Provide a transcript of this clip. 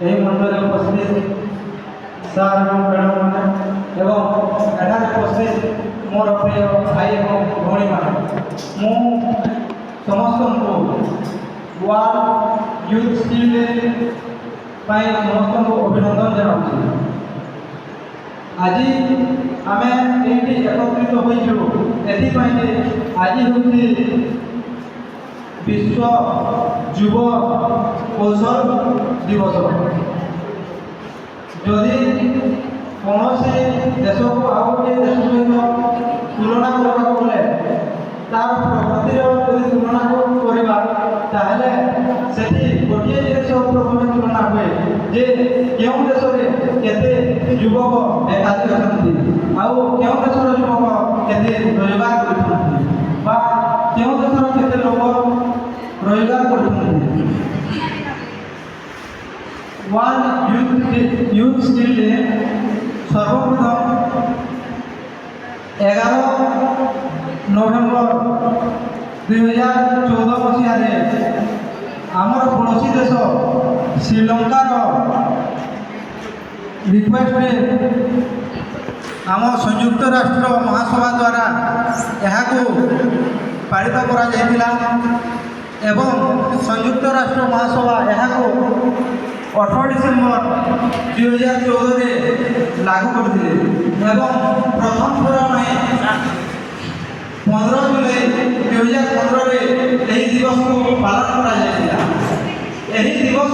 ଏହି ମଞ୍ଚରେ ଉପସ୍ଥିତ ସାର୍ ଏବଂ ମ୍ୟାଡ଼ାମମାନେ ଏବଂ ଏଠାରେ ଉପସ୍ଥିତ ମୋର ପ୍ରିୟ ଭାଇ ଏବଂ ଭଉଣୀମାନେ, ମୁଁ ସମସ୍ତଙ୍କୁ ୱାର୍ଲଡ ୟୁଥ୍ ସ୍କିଲ୍ ଡେ ପାଇଁ ସମସ୍ତଙ୍କୁ ଅଭିନନ୍ଦନ ଜଣାଉଛି। ଆଜି ଆମେ ଏଇଠି ଏକତ୍ରିତ ହୋଇଛୁ ଏଥିପାଇଁ ଯେ ଆଜି ହେଉଛି ବିଶ୍ୱ ଯୁବ କୌଶଳ ଦିବସ। ଯଦି କୌଣସି ଦେଶକୁ ଆଉ ଗୋଟିଏ ଦେଶ ସହିତ ତୁଳନା କରିବାକୁ ଗଲେ ତାର ପ୍ରଗତିର ଯଦି ତୁଳନା କରିବା ତାହେଲେ ସେଠି ଗୋଟିଏ ଜିନିଷ ପ୍ରଥମେ ତୁଳନା ହୁଏ ଯେ କେଉଁ ଦେଶରେ କେତେ ଯୁବକ ବେକାରୀ ଅଛନ୍ତି ଆଉ କେଉଁ ଦେଶର ଯୁବକ କେତେ ରୋଜଗାର କରୁଛନ୍ତି ବା କେଉଁ ଦେଶର କେତେ ଲୋକ ରୋଜଗାର କରୁଛନ୍ତି। ୱାର୍ଲଡ ୟୁଥ୍ ସ୍କିଲ୍ ଡେ ସର୍ବପ୍ରଥମ 11 ନଭେମ୍ବର 2014 ମସିହାରେ ଆମର ପଡ଼ୋଶୀ ଦେଶ ଶ୍ରୀଲଙ୍କାର ରିକ୍ୱେଷ୍ଟରେ ଆମ ସଂଯୁକ୍ତ ରାଷ୍ଟ୍ର ମହାସଭା ଦ୍ୱାରା ଏହାକୁ ପାଳିତ କରାଯାଇଥିଲା ଏବଂ ସଂଯୁକ୍ତ ରାଷ୍ଟ୍ର ମହାସଭା ଏହାକୁ 18 ଡିସେମ୍ବର 2014ରେ ଲାଗୁ କରିଥିଲେ ଏବଂ ପ୍ରଥମ ଥର ପାଇଁ 15 ଜୁଲାଇ 2015ରେ ଏହି ଦିବସକୁ ପାଳନ କରାଯାଇଥିଲା। ଏହି ଦିବସ